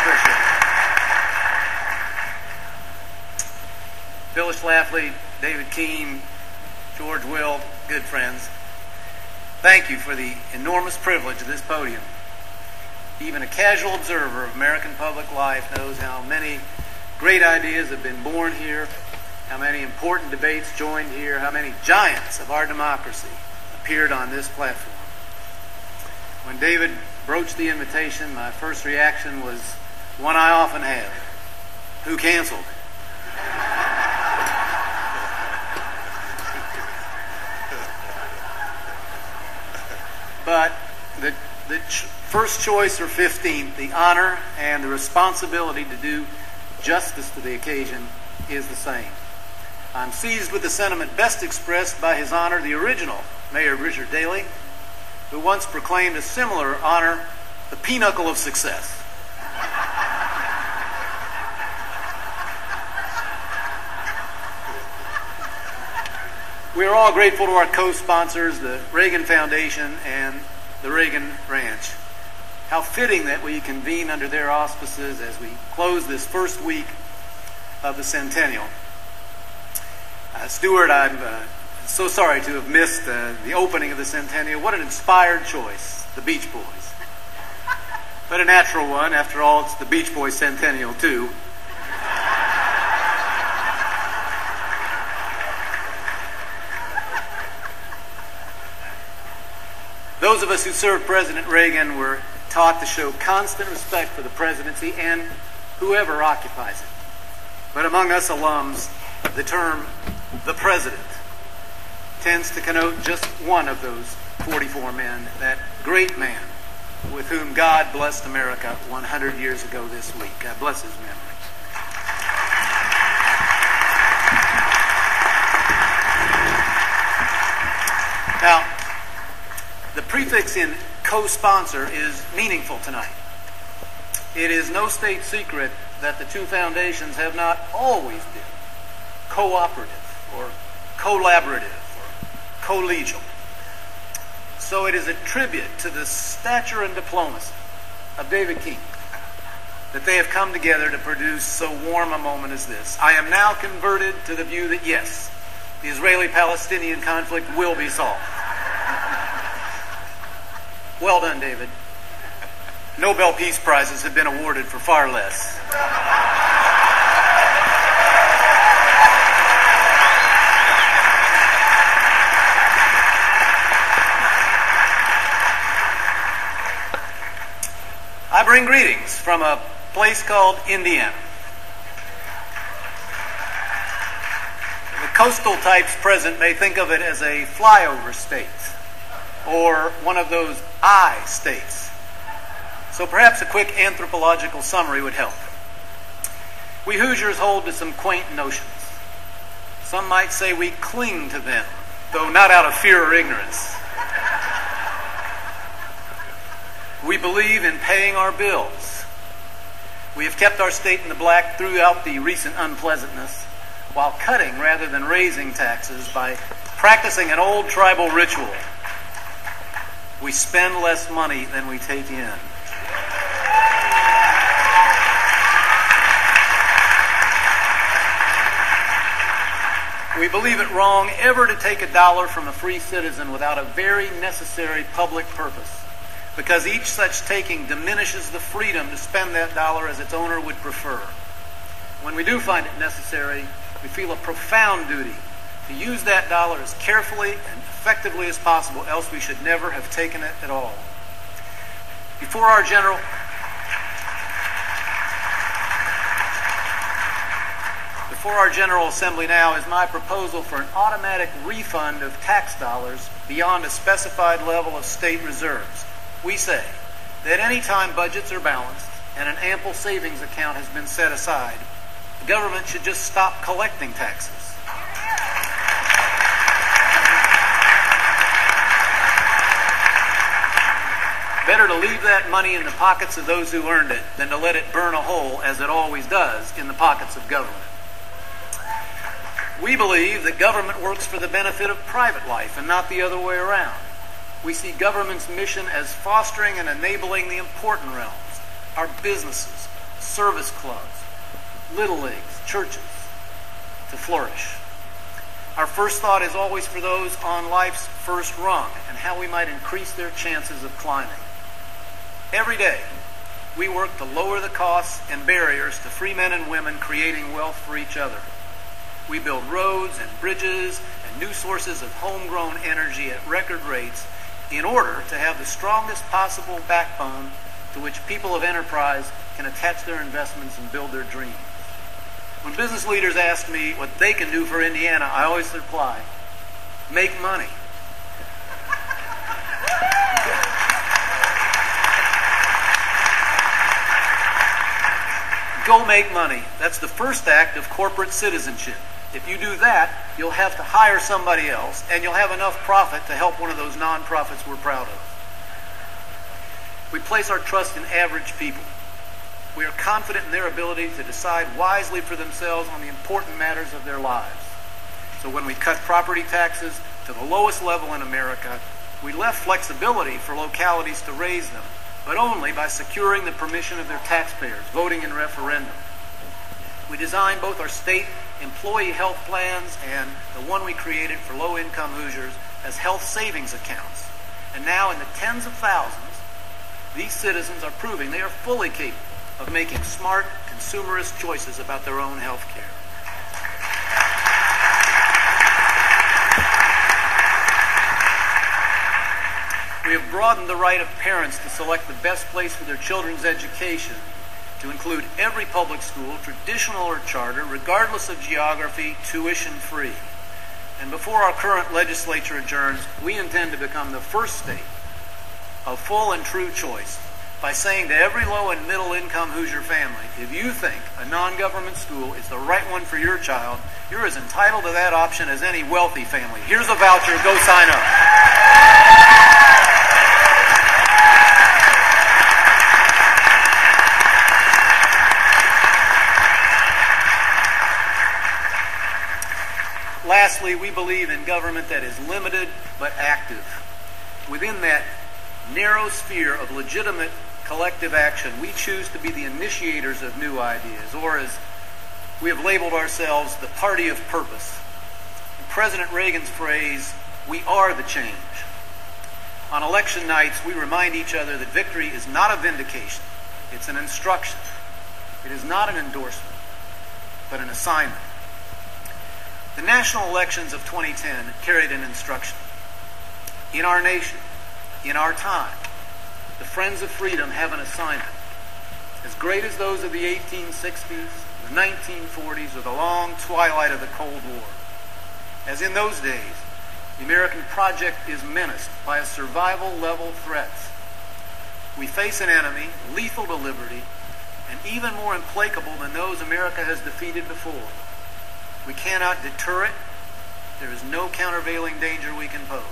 Appreciate it. Phyllis Schlafly, David Keene, George Will, good friends. Thank you for the enormous privilege of this podium. Even a casual observer of American public life knows how many great ideas have been born here, how many important debates joined here, how many giants of our democracy appeared on this platform. When David broached the invitation, my first reaction was one I often have. Who canceled? But the first choice or 15th, the honor and the responsibility to do justice to the occasion is the same. I'm seized with the sentiment best expressed by His Honor, the original Mayor Richard Daley, who once proclaimed a similar honor, the pinnacle of success. We are all grateful to our co-sponsors, the Reagan Foundation and the Reagan Ranch. How fitting that we convene under their auspices as we close this first week of the centennial. Stuart, I'm so sorry to have missed the opening of the centennial. What an inspired choice, the Beach Boys. But a natural one. After all, it's the Beach Boys centennial, too. Those of us who served President Reagan were taught to show constant respect for the presidency and whoever occupies it. But among us alums, the term the president tends to connote just one of those 44 men, that great man with whom God blessed America 100 years ago this week. God bless his memory. Now, the prefix in co-sponsor is meaningful tonight. It is no state secret that the two foundations have not always been cooperative or collaborative or collegial. So it is a tribute to the stature and diplomacy of David Keene that they have come together to produce so warm a moment as this. I am now converted to the view that yes, the Israeli-Palestinian conflict will be solved. Well done, David. Nobel Peace Prizes have been awarded for far less. I bring greetings from a place called Indiana. The coastal types present may think of it as a flyover state or one of those I states. So perhaps a quick anthropological summary would help. We Hoosiers hold to some quaint notions. Some might say we cling to them, though not out of fear or ignorance. We believe in paying our bills. We have kept our state in the black throughout the recent unpleasantness, while cutting rather than raising taxes by practicing an old tribal ritual. We spend less money than we take in. We believe it wrong ever to take a dollar from a free citizen without a very necessary public purpose, because each such taking diminishes the freedom to spend that dollar as its owner would prefer. When we do find it necessary, we feel a profound duty to use that dollar as carefully and effectively as possible, else we should never have taken it at all. Before our General Assembly now is my proposal for an automatic refund of tax dollars beyond a specified level of state reserves. We say that any time budgets are balanced and an ample savings account has been set aside, the government should just stop collecting taxes. Better to leave that money in the pockets of those who earned it than to let it burn a hole, as it always does, in the pockets of government. We believe that government works for the benefit of private life and not the other way around. We see government's mission as fostering and enabling the important realms, our businesses, service clubs, little leagues, churches to flourish. Our first thought is always for those on life's first rung and how we might increase their chances of climbing. Every day, we work to lower the costs and barriers to free men and women creating wealth for each other. We build roads and bridges and new sources of homegrown energy at record rates in order to have the strongest possible backbone to which people of enterprise can attach their investments and build their dreams. When business leaders ask me what they can do for Indiana, I always reply, make money. Go make money. That's the first act of corporate citizenship. If you do that, you'll have to hire somebody else, and you'll have enough profit to help one of those nonprofits we're proud of. We place our trust in average people. We are confident in their ability to decide wisely for themselves on the important matters of their lives. So when we cut property taxes to the lowest level in America, we left flexibility for localities to raise them, but only by securing the permission of their taxpayers, voting in referendum. We designed both our state employee health plans and the one we created for low-income Hoosiers as health savings accounts. And now in the tens of thousands, these citizens are proving they are fully capable of making smart, consumerist choices about their own health care. We have broadened the right of parents to select the best place for their children's education to include every public school, traditional or charter, regardless of geography, tuition-free. And before our current legislature adjourns, we intend to become the first state of full and true choice by saying to every low and middle income Hoosier family, if you think a non-government school is the right one for your child, you're as entitled to that option as any wealthy family. Here's a voucher, go sign up. Lastly, we believe in government that is limited but active. Within that narrow sphere of legitimate collective action, we choose to be the initiators of new ideas, or as we have labeled ourselves, the party of purpose. In President Reagan's phrase, we are the change. On election nights, we remind each other that victory is not a vindication, it's an instruction. It is not an endorsement, but an assignment. The national elections of 2010 carried an instruction. In our nation, in our time, the Friends of Freedom have an assignment. As great as those of the 1860s, the 1940s, or the long twilight of the Cold War. As in those days, the American project is menaced by a survival-level threat. We face an enemy lethal to liberty and even more implacable than those America has defeated before. We cannot deter it. There is no countervailing danger we can pose.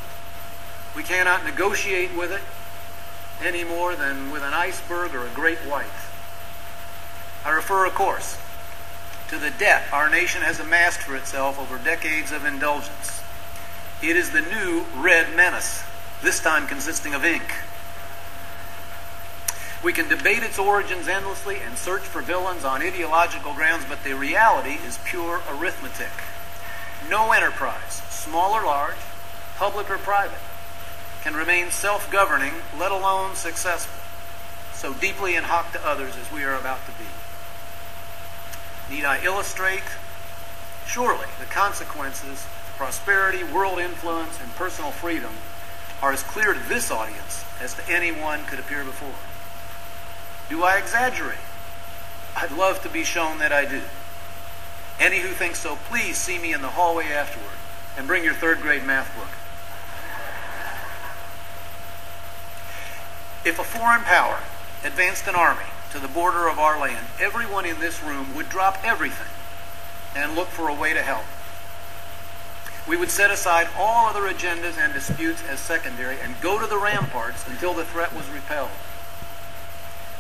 We cannot negotiate with it any more than with an iceberg or a great white. I refer, of course, to the debt our nation has amassed for itself over decades of indulgence. It is the new red menace, this time consisting of ink. We can debate its origins endlessly and search for villains on ideological grounds, but the reality is pure arithmetic. No enterprise, small or large, public or private, can remain self-governing, let alone successful, so deeply in hock to others as we are about to be. Need I illustrate? Surely the consequences to prosperity, world influence, and personal freedom are as clear to this audience as to anyone could appear before. Do I exaggerate? I'd love to be shown that I do. Any who think so, please see me in the hallway afterward and bring your third grade math book. If a foreign power advanced an army to the border of our land, everyone in this room would drop everything and look for a way to help. We would set aside all other agendas and disputes as secondary and go to the ramparts until the threat was repelled.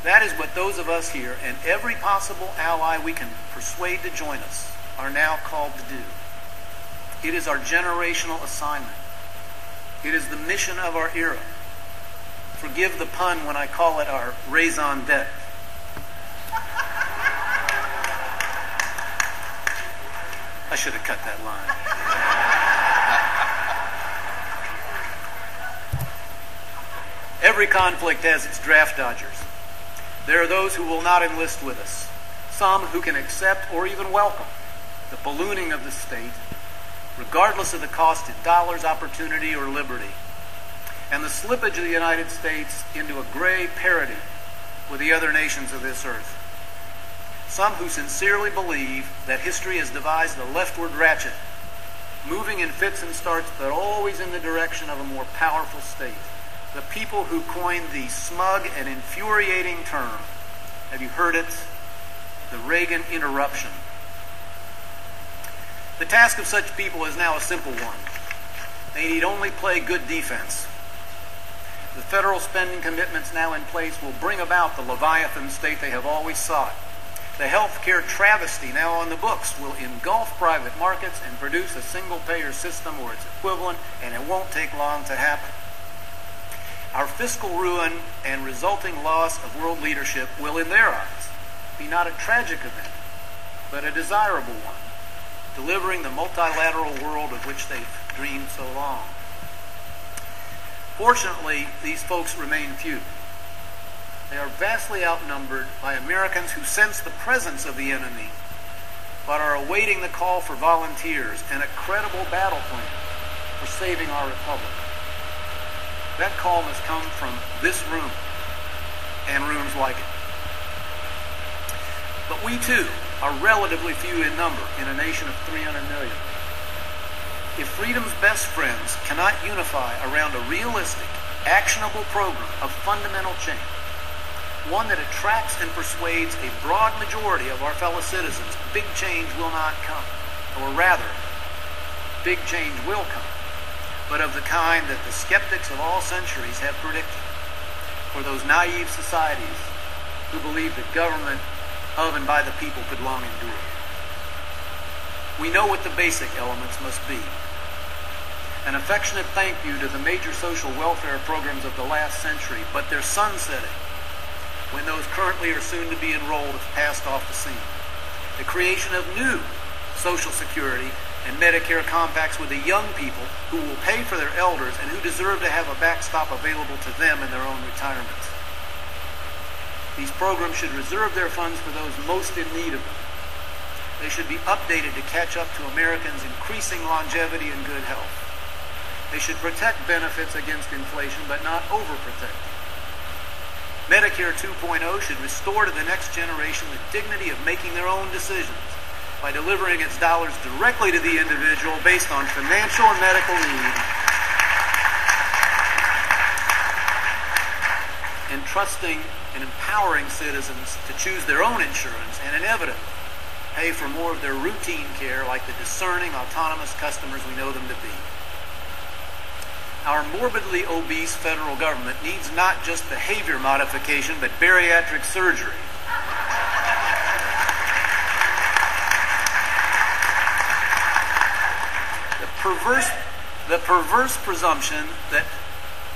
That is what those of us here and every possible ally we can persuade to join us are now called to do. It is our generational assignment. It is the mission of our era. Forgive the pun when I call it our raison d'etre. should have cut that line. Every conflict has its draft dodgers. There are those who will not enlist with us, some who can accept or even welcome the ballooning of the state, regardless of the cost in dollars, opportunity, or liberty, and the slippage of the United States into a gray parity with the other nations of this earth. Some who sincerely believe that history has devised a leftward ratchet, moving in fits and starts, but always in the direction of a more powerful state. The people who coined the smug and infuriating term, have you heard it? The Reagan interruption. The task of such people is now a simple one. They need only play good defense. The federal spending commitments now in place will bring about the Leviathan state they have always sought. The health care travesty now on the books will engulf private markets and produce a single-payer system or its equivalent, and it won't take long to happen. Our fiscal ruin and resulting loss of world leadership will, in their eyes, be not a tragic event, but a desirable one, delivering the multilateral world of which they've dreamed so long. Fortunately, these folks remain few. They are vastly outnumbered by Americans who sense the presence of the enemy, but are awaiting the call for volunteers and a credible battle plan for saving our republic. That call must come from this room and rooms like it. But we too are relatively few in number in a nation of 300 million. If freedom's best friends cannot unify around a realistic, actionable program of fundamental change, one that attracts and persuades a broad majority of our fellow citizens, big change will not come. Or rather, big change will come, but of the kind that the skeptics of all centuries have predicted, for those naive societies who believed that government of and by the people could long endure. We know what the basic elements must be. An affectionate thank you to the major social welfare programs of the last century, but their sunsetting when those currently or soon to be enrolled have passed off the scene. The creation of new Social Security and Medicare compacts with the young people who will pay for their elders and who deserve to have a backstop available to them in their own retirements. These programs should reserve their funds for those most in need of them. They should be updated to catch up to Americans' increasing longevity and good health. They should protect benefits against inflation, but not overprotect them. Medicare 2.0 should restore to the next generation the dignity of making their own decisions by delivering its dollars directly to the individual based on financial and medical need, and trusting and empowering citizens to choose their own insurance and inevitably pay for more of their routine care like the discerning, autonomous customers we know them to be. Our morbidly obese federal government needs not just behavior modification, but bariatric surgery. The perverse presumption that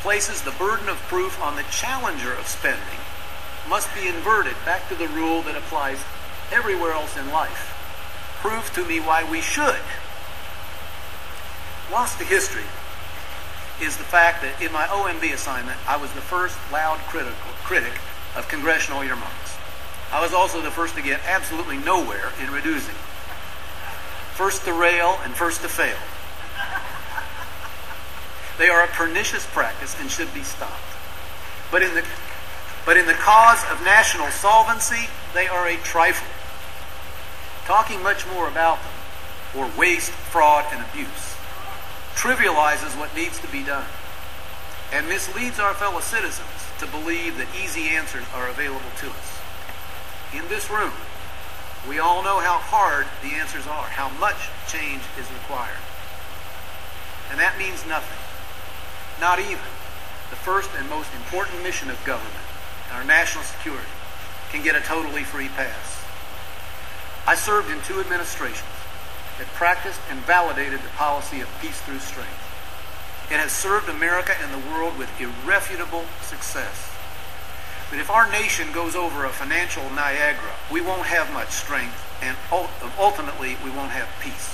places the burden of proof on the challenger of spending must be inverted back to the rule that applies everywhere else in life. Prove to me why we should. Lost to history is the fact that in my OMB assignment, I was the first loud critic of congressional earmarks. I was also the first to get absolutely nowhere in reducing. First to rail and first to fail. They are a pernicious practice and should be stopped. But in the cause of national solvency, they are a trifle. Talking much more about them, or waste, fraud, and abuse, trivializes what needs to be done and misleads our fellow citizens to believe that easy answers are available to us. In this room, we all know how hard the answers are, how much change is required. And that means nothing. Not even the first and most important mission of government, our national security, can get a totally free pass. I served in 2 administrations that practiced and validated the policy of peace through strength. It has served America and the world with irrefutable success. But if our nation goes over a financial Niagara, we won't have much strength, and ultimately we won't have peace.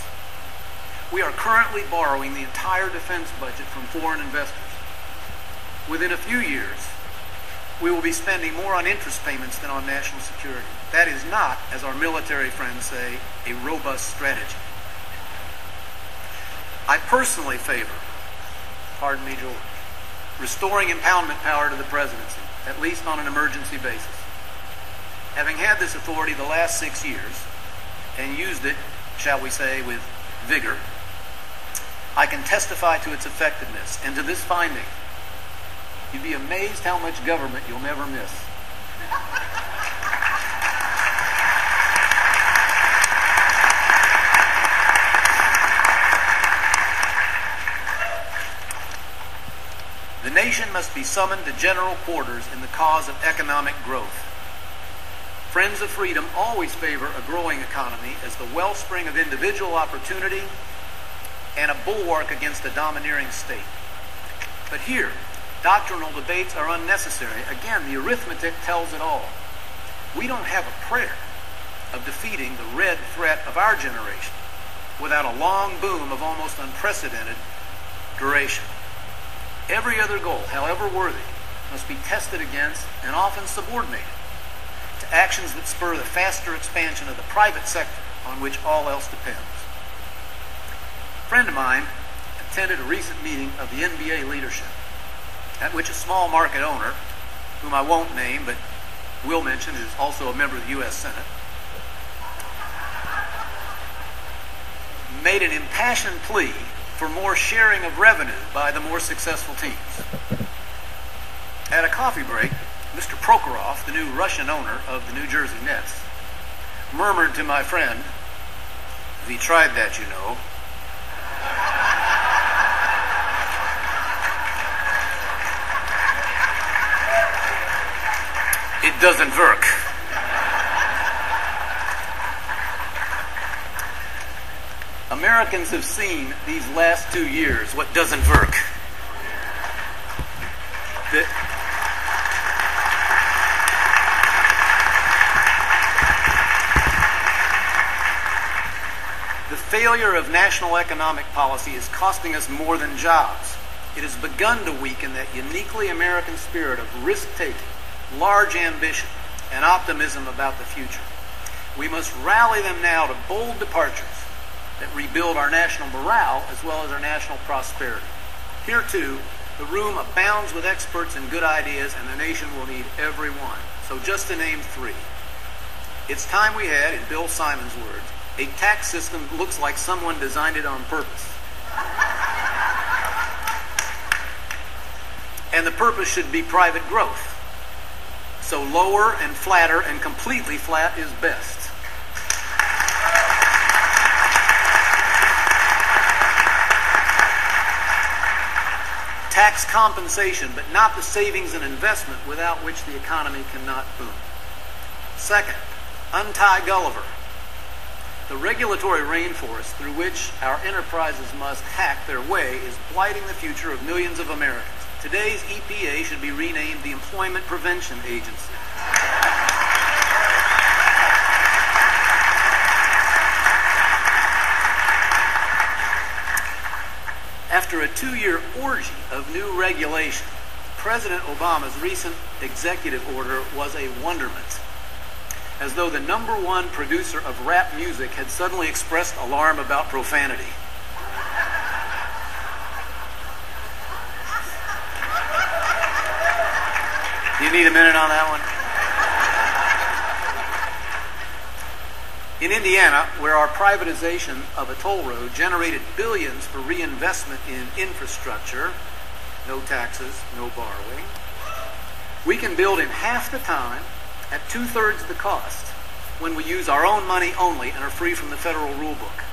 We are currently borrowing the entire defense budget from foreign investors. Within a few years, we will be spending more on interest payments than on national security. That is not, as our military friends say, a robust strategy. I personally favor, pardon me, George, restoring impoundment power to the presidency, at least on an emergency basis. Having had this authority the last 6 years, and used it, shall we say, with vigor, I can testify to its effectiveness and to this finding. You'd be amazed how much government you'll never miss. The nation must be summoned to general quarters in the cause of economic growth. Friends of freedom always favor a growing economy as the wellspring of individual opportunity and a bulwark against a domineering state. But here, doctrinal debates are unnecessary. Again, the arithmetic tells it all. We don't have a prayer of defeating the red threat of our generation without a long boom of almost unprecedented duration. Every other goal, however worthy, must be tested against and often subordinated to actions that spur the faster expansion of the private sector on which all else depends. A friend of mine attended a recent meeting of the NBA leadership, at which a small market owner, whom I won't name but will mention is also a member of the U.S. Senate, made an impassioned plea for more sharing of revenue by the more successful teams. At a coffee break, Mr. Prokhorov, the new Russian owner of the New Jersey Nets, murmured to my friend, "We tried that, you know." It doesn't work. Americans have seen these last 2 years what doesn't work. The failure of national economic policy is costing us more than jobs. It has begun to weaken that uniquely American spirit of risk-taking, large ambition, and optimism about the future. We must rally them now to bold departures that rebuild our national morale as well as our national prosperity. Here, too, the room abounds with experts and good ideas, and the nation will need every one. So just to name 3. It's time we had, in Bill Simon's words, a tax system that looks like someone designed it on purpose. And the purpose should be private growth. So lower and flatter and completely flat is best. Tax compensation, but not the savings and investment without which the economy cannot boom. Second, untie Gulliver. The regulatory rainforest through which our enterprises must hack their way is blighting the future of millions of Americans. Today's EPA should be renamed the Employment Prevention Agency. After a 2-year orgy of new regulation, President Obama's recent executive order was a wonderment, as though the #1 producer of rap music had suddenly expressed alarm about profanity. Do you need a minute on that one? In Indiana, where our privatization of a toll road generated billions for reinvestment in infrastructure, no taxes, no borrowing, we can build in half the time at 2/3 the cost when we use our own money only and are free from the federal rule book.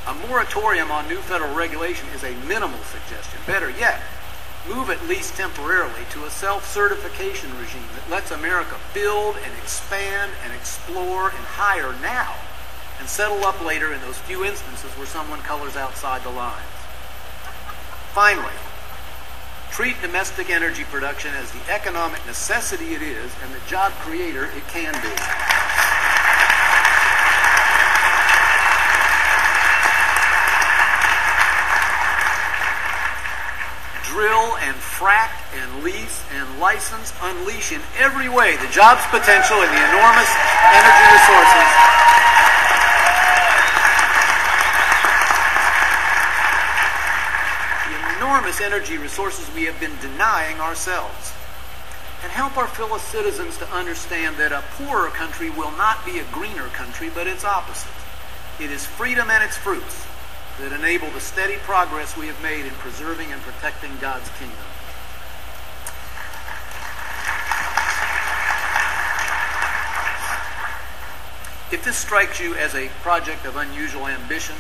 A moratorium on new federal regulation is a minimal suggestion. Better yet, move at least temporarily to a self-certification regime that lets America build and expand and explore and hire now and settle up later in those few instances where someone colors outside the lines. Finally, treat domestic energy production as the economic necessity it is and the job creator it can be. and frack and lease and license, unleash in every way the jobs potential and the enormous energy resources we have been denying ourselves. And help our fellow citizens to understand that a poorer country will not be a greener country, but its opposite. It is freedom and its fruits that enable the steady progress we have made in preserving and protecting God's kingdom. If this strikes you as a project of unusual ambition,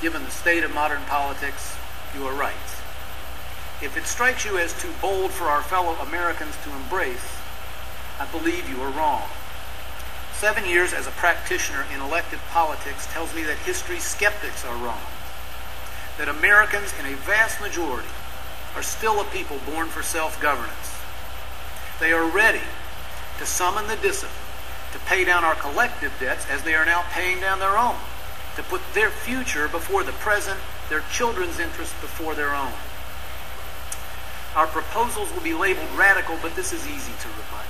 given the state of modern politics, you are right. If it strikes you as too bold for our fellow Americans to embrace, I believe you are wrong. 7 years as a practitioner in elective politics tells me that history's skeptics are wrong. That Americans in a vast majority are still a people born for self-governance. They are ready to summon the discipline to pay down our collective debts as they are now paying down their own, to put their future before the present, their children's interests before their own. Our proposals will be labeled radical, but this is easy to rebut.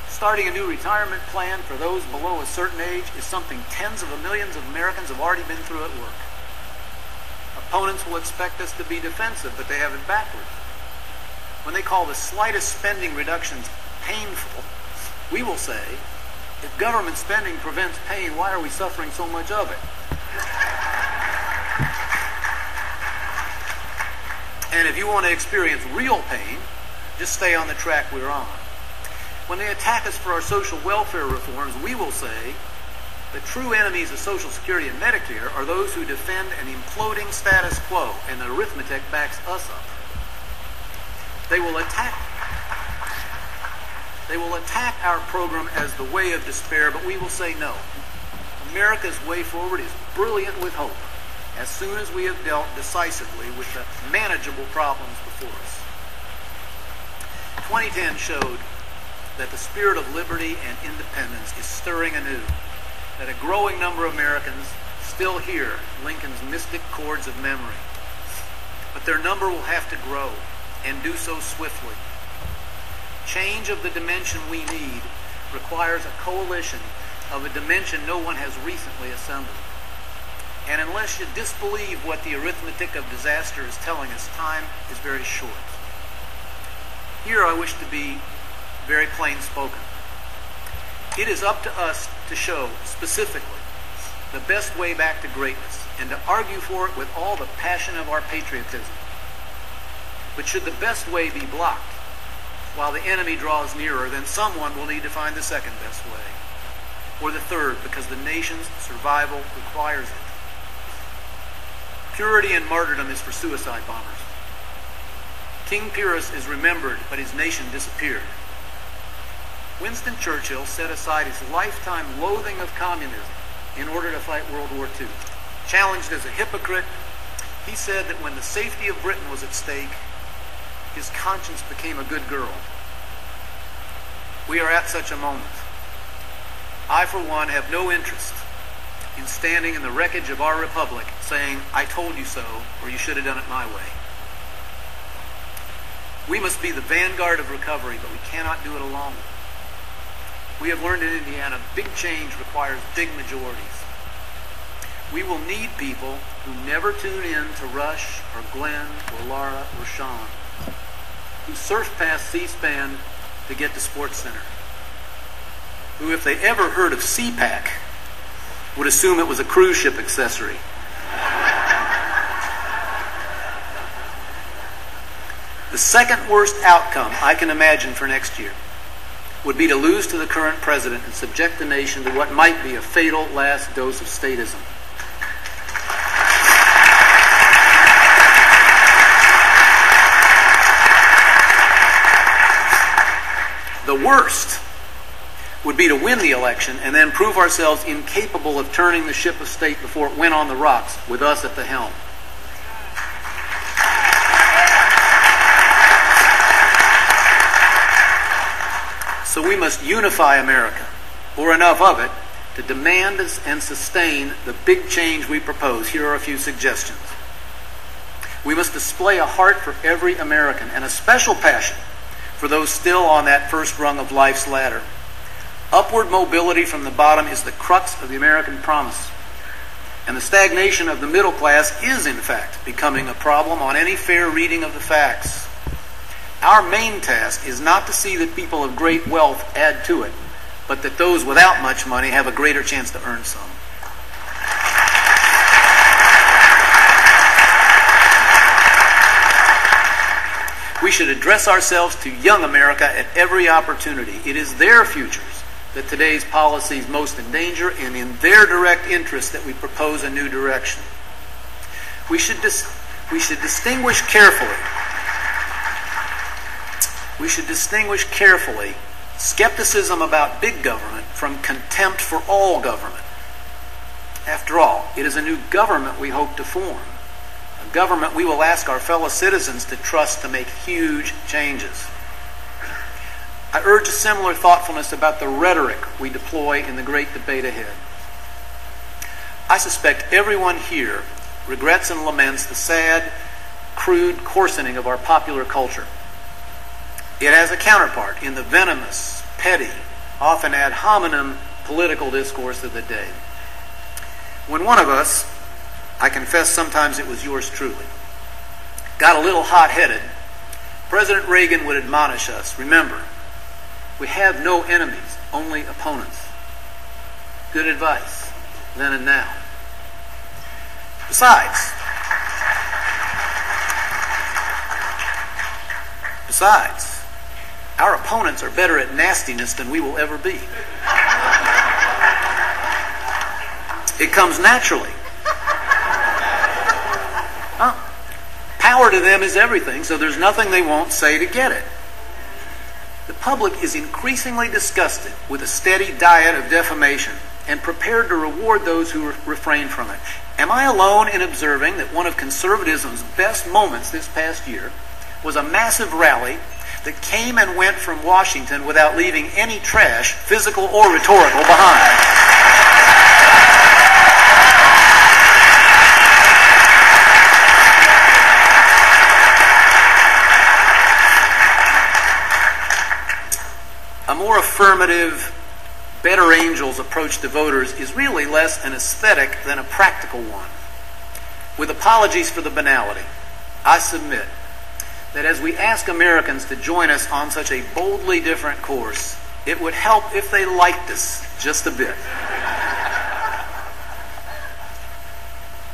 Starting a new retirement plan for those below a certain age is something tens of millions of Americans have already been through at work. Opponents will expect us to be defensive, but they have it backwards. When they call the slightest spending reductions painful, we will say, if government spending prevents pain, why are we suffering so much of it? And if you want to experience real pain, just stay on the track we're on. When they attack us for our social welfare reforms, we will say the true enemies of Social Security and Medicare are those who defend an imploding status quo, and the arithmetic backs us up. They will attack our program as the way of despair, but we will say no. America's way forward is brilliant with hope, as soon as we have dealt decisively with the manageable problems before us. 2010 showed that the spirit of liberty and independence is stirring anew, that a growing number of Americans still hear Lincoln's mystic chords of memory. But their number will have to grow, and do so swiftly. Change of the dimension we need requires a coalition of a dimension no one has recently assembled. And unless you disbelieve what the arithmetic of disaster is telling us, time is very short. Here I wish to be very plain spoken. It is up to us to show specifically the best way back to greatness and to argue for it with all the passion of our patriotism. But should the best way be blocked while the enemy draws nearer, then someone will need to find the second best way, or the third, because the nation's survival requires it. Purity and martyrdom is for suicide bombers. King Pyrrhus is remembered, but his nation disappeared. Winston Churchill set aside his lifetime loathing of communism in order to fight World War II. Challenged as a hypocrite, he said that when the safety of Britain was at stake, his conscience became a good girl. We are at such a moment. I, for one, have no interest in standing in the wreckage of our republic saying, I told you so, or you should have done it my way. We must be the vanguard of recovery, but we cannot do it alone. We have learned in Indiana, big change requires big majorities. We will need people who never tune in to Rush or Glenn or Laura or Sean, who surf past C-SPAN to get to SportsCenter, who, if they ever heard of CPAC, would assume it was a cruise ship accessory. The second worst outcome I can imagine for next year would be to lose to the current president and subject the nation to what might be a fatal last dose of statism. The worst would be to win the election and then prove ourselves incapable of turning the ship of state before it went on the rocks with us at the helm. So we must unify America, or enough of it, to demand and sustain the big change we propose. Here are a few suggestions. We must display a heart for every American and a special passion for those still on that first rung of life's ladder. Upward mobility from the bottom is the crux of the American promise. And the stagnation of the middle class is, in fact, becoming a problem on any fair reading of the facts. Our main task is not to see that people of great wealth add to it, but that those without much money have a greater chance to earn some. We should address ourselves to young America at every opportunity. It is their futures that today's policies most endanger, and in their direct interest that we propose a new direction. We should distinguish carefully. We should distinguish carefully skepticism about big government from contempt for all government. After all, it is a new government we hope to form. A government we will ask our fellow citizens to trust to make huge changes. I urge a similar thoughtfulness about the rhetoric we deploy in the great debate ahead. I suspect everyone here regrets and laments the sad, crude coarsening of our popular culture. It has a counterpart in the venomous, petty, often ad hominem political discourse of the day. When one of us, I confess sometimes it was yours truly, got a little hot-headed, President Reagan would admonish us, remember, we have no enemies, only opponents. Good advice, then and now. Besides, our opponents are better at nastiness than we will ever be. It comes naturally. Power to them is everything, so there's nothing they won't say to get it. The public is increasingly disgusted with a steady diet of defamation and prepared to reward those who refrain from it. Am I alone in observing that one of conservatism's best moments this past year was a massive rally that came and went from Washington without leaving any trash, physical or rhetorical, behind? A more affirmative, better angels approach to voters is really less an aesthetic than a practical one. With apologies for the banality, I submit that as we ask Americans to join us on such a boldly different course, it would help if they liked us just a bit.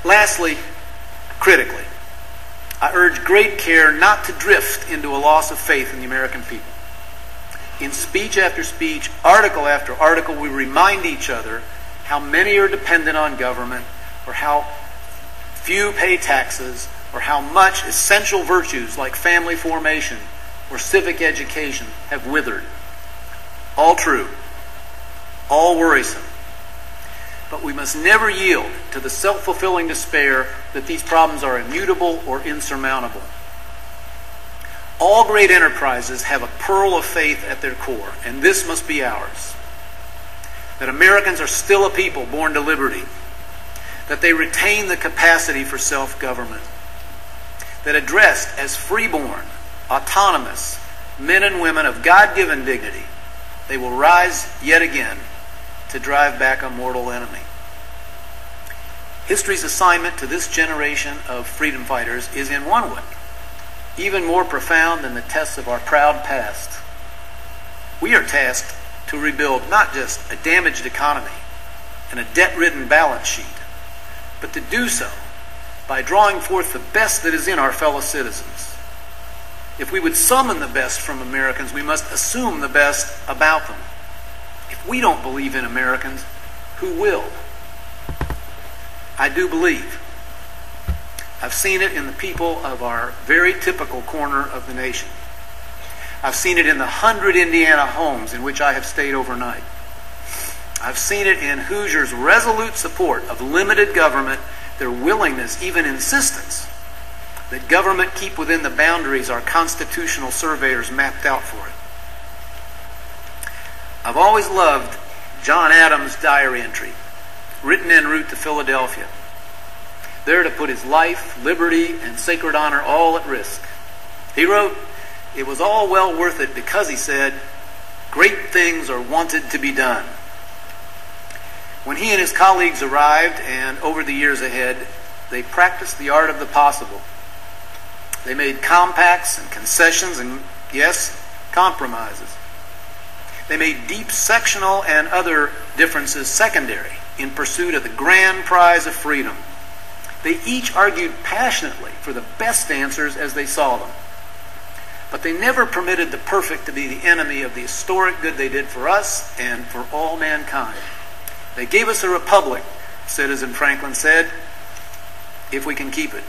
Lastly, critically, I urge great care not to drift into a loss of faith in the American people. In speech after speech, article after article, we remind each other how many are dependent on government, or how few pay taxes, or how much essential virtues like family formation or civic education have withered. All true, all worrisome. But we must never yield to the self-fulfilling despair that these problems are immutable or insurmountable. All great enterprises have a pearl of faith at their core, and this must be ours. That Americans are still a people born to liberty, that they retain the capacity for self-government, that addressed as freeborn, autonomous men and women of God-given dignity, they will rise yet again to drive back a mortal enemy. History's assignment to this generation of freedom fighters is in one way even more profound than the tests of our proud past. We are tasked to rebuild not just a damaged economy and a debt-ridden balance sheet, but to do so by drawing forth the best that is in our fellow citizens. If we would summon the best from Americans, we must assume the best about them. If we don't believe in Americans, who will? I do believe. I've seen it in the people of our very typical corner of the nation. I've seen it in the 100 Indiana homes in which I have stayed overnight. I've seen it in Hoosiers' resolute support of limited government, their willingness, even insistence, that government keep within the boundaries our constitutional surveyors mapped out for it. I've always loved John Adams' diary entry, written en route to Philadelphia. there to put his life, liberty, and sacred honor all at risk. He wrote, "It was all well worth it because," he said, "great things are wanted to be done." When he and his colleagues arrived, and over the years ahead, they practiced the art of the possible. They made compacts and concessions and, yes, compromises. They made deep sectional and other differences secondary in pursuit of the grand prize of freedom. They each argued passionately for the best answers as they saw them. But they never permitted the perfect to be the enemy of the historic good they did for us and for all mankind. They gave us a republic, Citizen Franklin said, if we can keep it.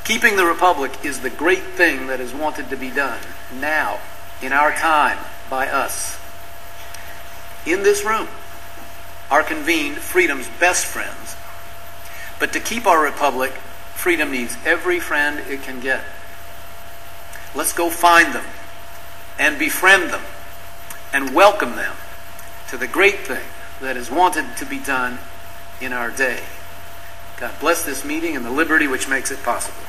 Keeping the republic is the great thing that is wanted to be done now, in our time, by us. In this room are convened freedom's best friends. But to keep our republic, freedom needs every friend it can get. Let's go find them and befriend them and welcome them to the great thing that is wanted to be done in our day. God bless this meeting and the liberty which makes it possible.